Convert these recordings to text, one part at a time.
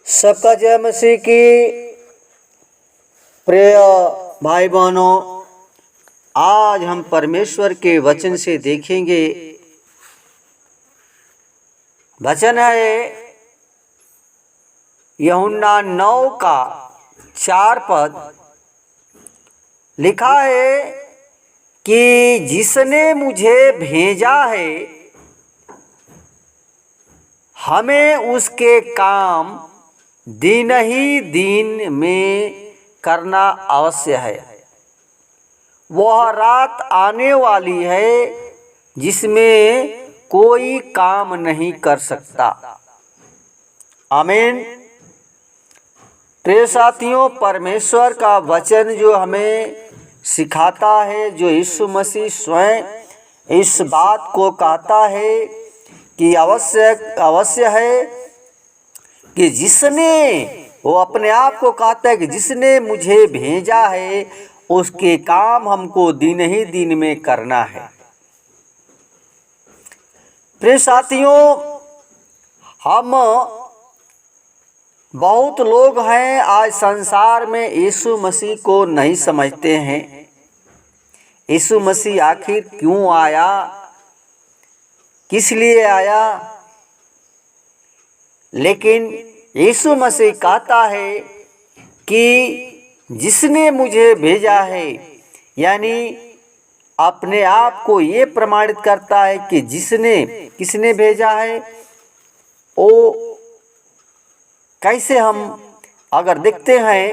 सबका जय मसीह की। प्रिय भाई बहनों, आज हम परमेश्वर के वचन से देखेंगे। वचन है यूहन्ना 9 का 4 पद। लिखा है कि जिसने मुझे भेजा है हमें उसके काम दिन ही दिन में करना अवश्य है। वह रात आने वाली है जिसमें कोई काम नहीं कर सकता। आमीन। प्रिय साथियों, परमेश्वर का वचन जो हमें सिखाता है, जो यीशु मसीह स्वयं इस बात को कहता है कि अवश्य है कि जिसने, वो अपने आप को कहता है कि जिसने मुझे भेजा है उसके काम हमको दिन ही दिन में करना है। प्रिय साथियों, हम बहुत लोग हैं आज संसार में यीशु मसीह को नहीं समझते हैं। यीशु मसीह आखिर क्यों आया, किस लिए आया। लेकिन यीशु मसीह कहता है कि जिसने मुझे भेजा है, यानी अपने आप को ये प्रमाणित करता है कि किसने भेजा है। वो कैसे, हम अगर देखते हैं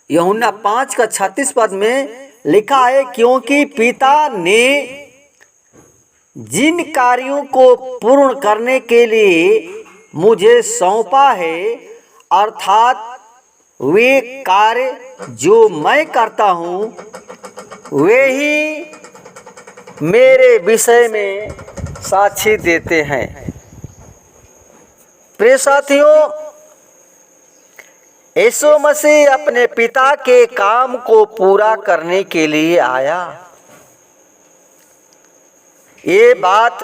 यूहन्ना 5 का 36 पद में लिखा है, क्योंकि पिता ने जिन कार्यों को पूर्ण करने के लिए मुझे सौंपा है, अर्थात वे कार्य जो मैं करता हूँ वे ही मेरे विषय में साक्षी देते हैं। प्रिय साथियों, यीशु मसीह अपने पिता के काम को पूरा करने के लिए आया। ये बात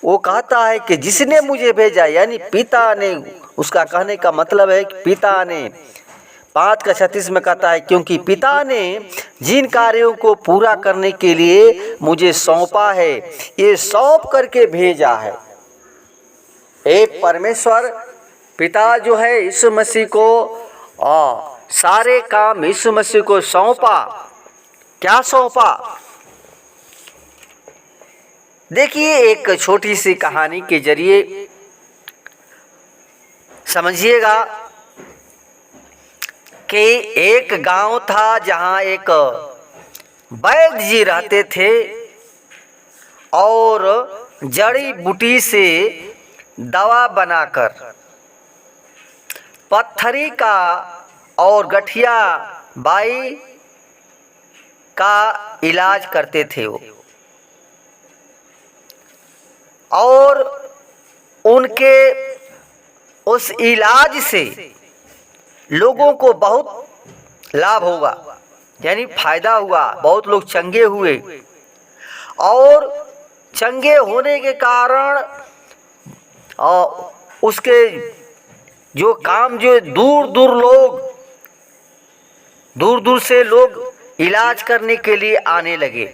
वो कहता है कि जिसने मुझे भेजा, यानी पिता ने, उसका कहने का मतलब है कि पिता ने 5 का 36 में कहता है, क्योंकि पिता ने जिन कार्यों को पूरा करने के लिए मुझे सौंपा है, ये सौंप करके भेजा है। एक परमेश्वर पिता जो है यीशु मसीह को सारे काम यीशु मसीह को सौंपा। क्या सौंपा? देखिए, एक छोटी सी कहानी के जरिए समझिएगा कि एक गांव था जहां एक वैद्य जी रहते थे और जड़ी बूटी से दवा बनाकर पत्थरी का और गठिया बाई का इलाज करते थे वो। और उनके उस इलाज से लोगों को बहुत लाभ हुआ, यानी फायदा हुआ। बहुत लोग चंगे हुए और चंगे होने के कारण उसके जो काम, जो दूर दूर से लोग इलाज करने के लिए आने लगे।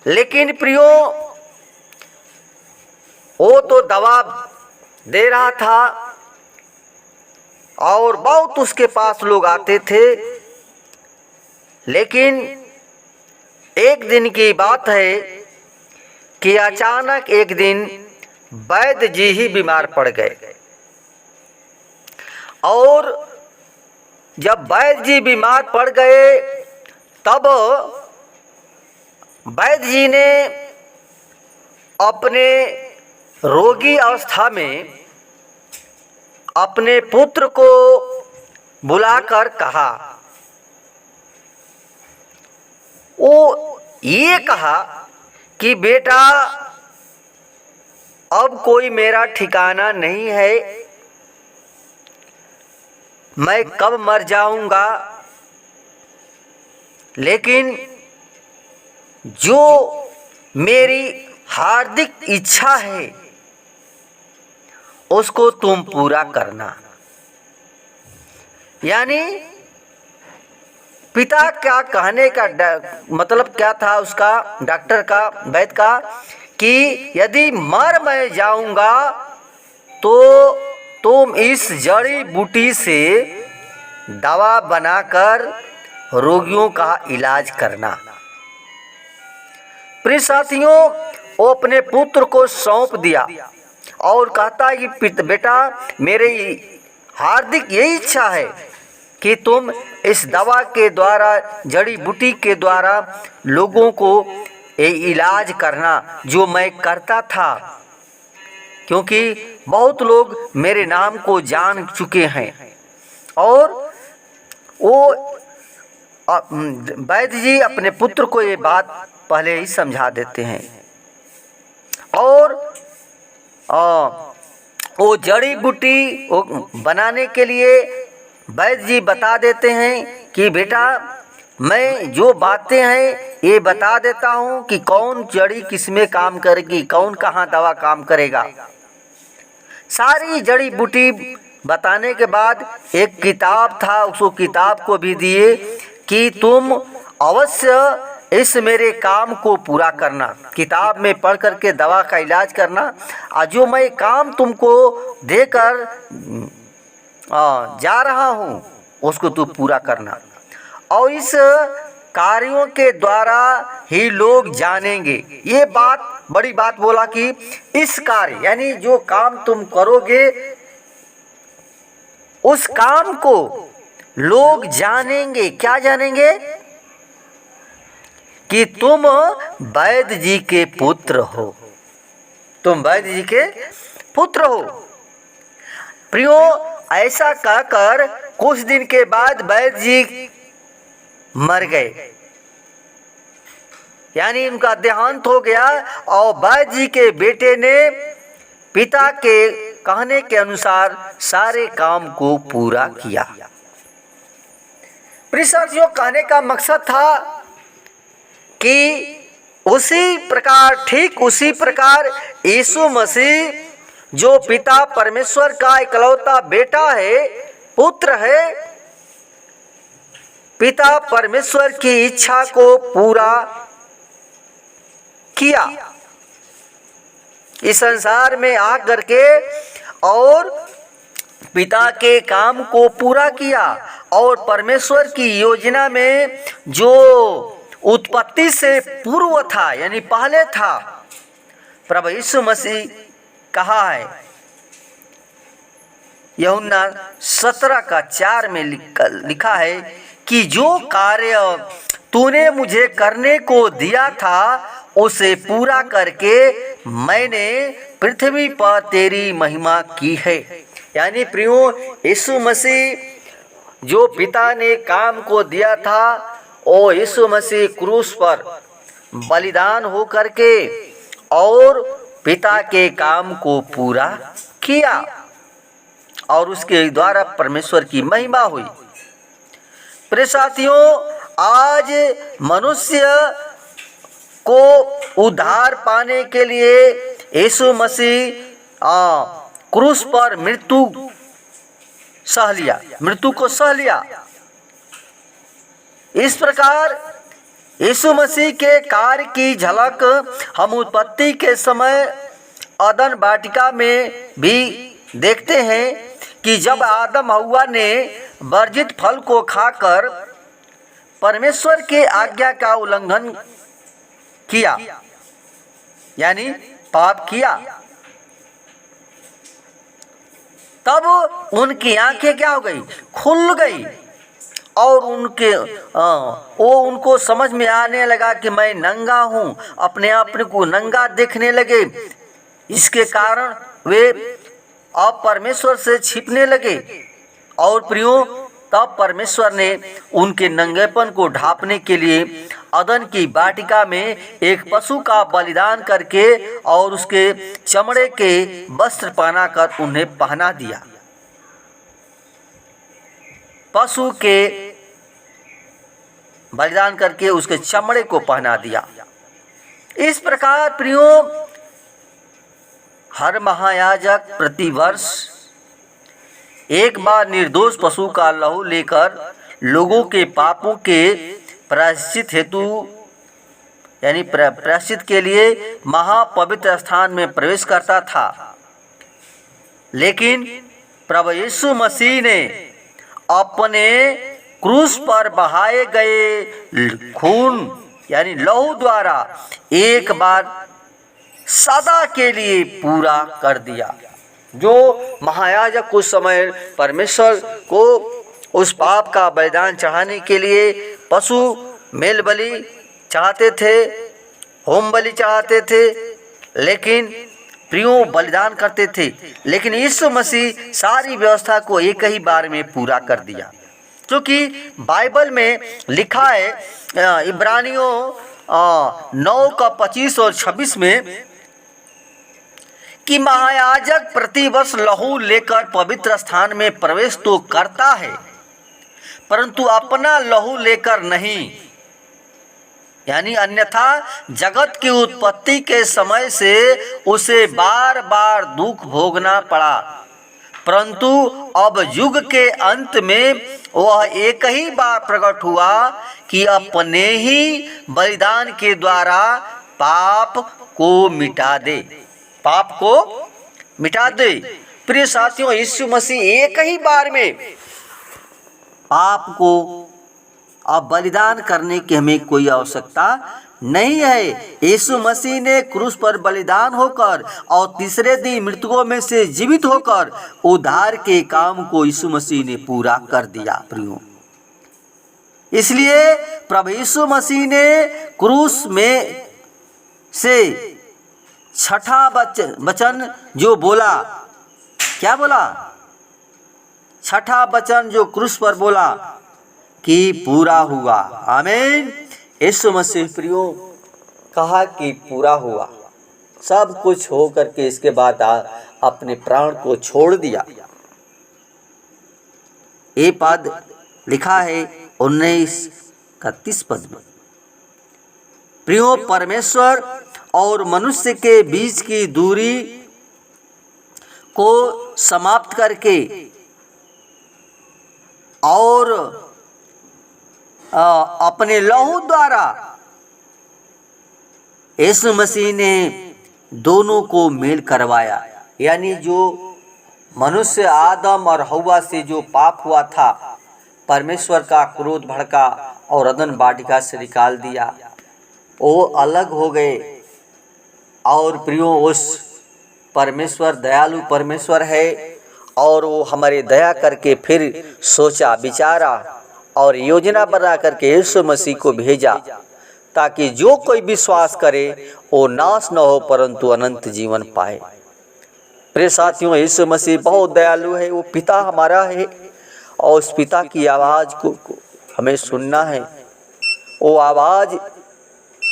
लेकिन प्रियो, वो तो दवा दे रहा था और बहुत उसके पास लोग आते थे। लेकिन एक दिन की बात है कि अचानक एक दिन वैद्य जी ही बीमार पड़ गए। और जब वैद्य जी बीमार पड़ गए, तब वैद्य जी ने अपने रोगी अवस्था में अपने पुत्र को बुलाकर कहा, वो ये कहा कि बेटा, अब कोई मेरा ठिकाना नहीं है, मैं कब मर जाऊंगा, लेकिन जो मेरी हार्दिक इच्छा है उसको तुम पूरा करना। यानी पिता का कहने का मतलब क्या था उसका, डॉक्टर का, वैद्य का, कि यदि मर मैं जाऊंगा तो तुम इस जड़ी बूटी से दवा बनाकर रोगियों का इलाज करना। प्रिय साथियों, वो अपने पुत्र को सौंप दिया और कहता है कि बेटा, मेरी हार्दिक यही इच्छा है कि तुम इस दवा के द्वारा, जड़ी बूटी के द्वारा लोगों को ये इलाज करना जो मैं करता था, क्योंकि बहुत लोग मेरे नाम को जान चुके हैं। और वो वैद्य जी अपने पुत्र को ये बात पहले ही समझा देते हैं और वो जड़ी बूटी बनाने के लिए वैद्य जी बता देते हैं कि बेटा, मैं जो बातें हैं ये बता देता हूँ कि कौन जड़ी किस में काम करेगी, कौन कहाँ दवा काम करेगा। सारी जड़ी बूटी बताने के बाद एक किताब था, उसको किताब को भी दिए कि तुम अवश्य इस मेरे काम को पूरा करना, किताब में पढ़ करके दवा का इलाज करना, और जो मैं काम तुमको देकर जा रहा हूँ उसको तू पूरा करना। और इस कार्यों के द्वारा ही लोग जानेंगे। ये बात, बड़ी बात बोला कि इस कार्य, यानी जो काम तुम करोगे उस काम को लोग जानेंगे। क्या जानेंगे? कि तुम वैद्य जी के पुत्र हो, तुम वैद्य जी के पुत्र हो। प्रियो, ऐसा कहकर कुछ दिन के बाद वैद्य जी मर गए, यानी उनका देहांत हो गया और वैद्य जी के बेटे ने पिता के कहने के अनुसार सारे काम को पूरा किया। प्रिय साथियों, कहने का मकसद था कि उसी प्रकार, ठीक उसी प्रकार यीशु मसीह जो पिता परमेश्वर का इकलौता बेटा है, पुत्र है, पिता परमेश्वर की इच्छा को पूरा किया इस संसार में आकर के, और पिता के काम को पूरा किया। और परमेश्वर की योजना में जो उत्पत्ति से पूर्व था, यानी पहले था, प्रभु यीशु मसीह कहा है यूहन्ना 17:4 में लिखा है कि जो कार्य तूने मुझे करने को दिया था उसे पूरा करके मैंने पृथ्वी पर तेरी महिमा की है। यानी प्रियो, यीशु मसीह जो पिता ने काम को दिया था, ओ यीशु मसीह क्रूस पर बलिदान हो करके और पिता के काम को पूरा किया और उसके द्वारा परमेश्वर की महिमा हुई। प्रिय साथियों, आज मनुष्य को उद्धार पाने के लिए यीशु मसीह क्रूस पर मृत्यु को सह लिया। इस प्रकार यीशु मसीह के कार्य की झलक हम उत्पत्ति के समय अदन वाटिका में भी देखते हैं कि जब आदम हव्वा ने वर्जित फल को खाकर परमेश्वर के आज्ञा का उल्लंघन किया, यानी पाप किया, तब उनकी आंखें क्या हो गई? खुल गई और उनको समझ में आने लगा कि मैं नंगा हूँ, अपने आप को नंगा देखने लगे। इसके कारण वे अब परमेश्वर से छिपने लगे। और प्रियो, तब परमेश्वर ने उनके नंगेपन को ढांपने के लिए अदन की वाटिका में एक पशु का बलिदान करके और उसके चमड़े के वस्त्र पहनाकर उन्हें पहना दिया। पशु के बलिदान करके उसके चमड़े को पहना दिया। इस प्रकार प्रियो, हर महायाजक प्रतिवर्ष एक बार निर्दोष पशु का लहू लेकर लोगों के पापों के प्रायश्चित हेतु यानी प्रायश्चित के लिए महापवित्र स्थान में प्रवेश करता था। लेकिन प्रभु यीशु मसीह ने अपने क्रूस पर बहाए गए खून यानी लहू द्वारा एक बार सदा के लिए पूरा कर दिया। जो महायाजक उस समय परमेश्वर को उस पाप का बलिदान चढ़ाने के लिए पशु मेल बलि चाहते थे, होम बलि चाहते थे, लेकिन प्रियों बलिदान करते थे, लेकिन यीशु मसीह सारी व्यवस्था को एक ही बार में पूरा कर दिया। क्योंकि बाइबल में लिखा है इब्रानियों 9:25 और 26 में कि महायाजक प्रतिवर्ष लहू लेकर पवित्र स्थान में प्रवेश तो करता है, परंतु अपना लहू लेकर नहीं, यानी अन्यथा जगत की उत्पत्ति के समय से उसे बार बार दुख भोगना पड़ा, परंतु अब युग के अंत में वह एक ही बार प्रकट हुआ कि अपने ही बलिदान के द्वारा पाप को मिटा दे, पाप को मिटा दे। प्रिय साथियों, यीशु मसीह एक ही बार में पाप को अब बलिदान करने की हमें कोई आवश्यकता नहीं है। यीशु मसीह ने क्रूस पर बलिदान होकर और तीसरे दिन मृतकों में से जीवित होकर उद्धार के काम को यीशु मसीह ने पूरा कर दिया। प्रियो, इसलिए प्रभु यीशु मसीह ने क्रूस में से छठा वचन जो बोला, क्या बोला? छठा वचन जो क्रूस पर बोला कि पूरा हुआ। आमीन। यीशु मसीह प्रियो कहा कि पूरा हुआ, सब कुछ हो करके इसके बाद अपने प्राण को छोड़ दिया। ये पद लिखा है 19:31 पद में। प्रियो, परमेश्वर और मनुष्य के बीच की दूरी को समाप्त करके और अपने लहू द्वारा यीशु मसीह ने दोनों को मेल करवाया। यानी जो मनुष्य आदम और हव्वा से जो पाप हुआ था, परमेश्वर का क्रोध भड़का और अदन वाटिका से निकाल दिया, वो अलग हो गए। और प्रियो, उस परमेश्वर दयालु परमेश्वर है और वो हमारे दया करके फिर सोचा विचारा और योजना बना करके यीशु मसीह को भेजा, ताकि जो कोई विश्वास करे वो नाश न हो परंतु अनंत जीवन पाए। प्रिय साथियों, यीशु मसीह बहुत दयालु है, वो पिता हमारा है और उस पिता की आवाज़ को हमें सुनना है। वो आवाज़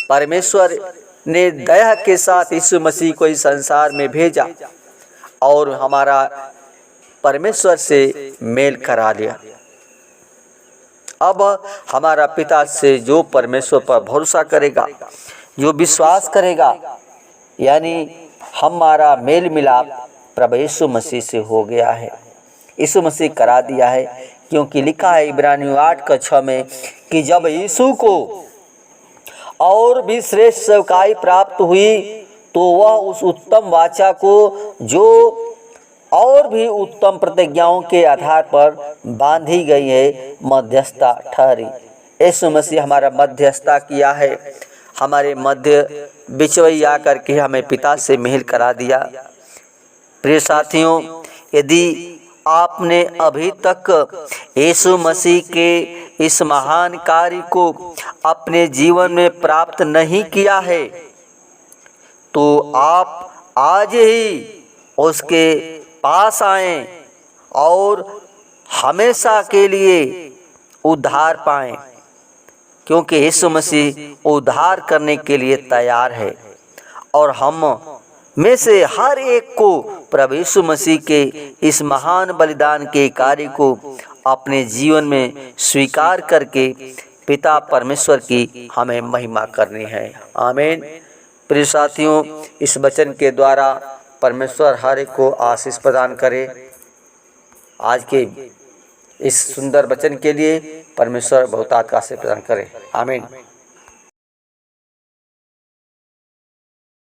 परमेश्वर ने दया के साथ यीशु मसीह को इस संसार में भेजा और हमारा परमेश्वर से मेल करा लिया। अब हमारा पिता से जो परमेश्वर पर भरोसा करेगा, जो विश्वास करेगा, यानी हमारा मेल मिलाप प्रभु यीशु मसीह से हो गया है, यीशु मसीह करा दिया है। क्योंकि लिखा है इब्रानियों 8:6 में कि जब यीशु को और भी श्रेष्ठ सेवकाई प्राप्त हुई तो वह उस उत्तम वाचा को जो और भी उत्तम प्रतिज्ञाओं के आधार पर बांधी गई है मध्यस्थता ठहरी। यीशु मसीह हमारा मध्यस्थता किया है, हमारे मध्य बिचवैया करके हमें पिता से मेल करा दिया। प्रिय साथियों, यदि आपने अभी तक यीशु मसीह के इस महान कार्य को अपने जीवन में प्राप्त नहीं किया है तो आप आज ही उसके पास आएं और हमेशा के लिए उद्धार पाएं, क्योंकि यीशु मसीह उद्धार करने के लिए तैयार है। और हम में से हर एक को प्रभु यीशु मसीह के इस महान बलिदान के कार्य को अपने जीवन में स्वीकार करके पिता परमेश्वर की हमें महिमा करनी है। आमीन। प्रिय साथियों, इस वचन के द्वारा परमेश्वर हर एक को आशीष प्रदान करे। आज के इस सुंदर वचन के लिए परमेश्वर बहुत आशीष प्रदान करे। आमीन।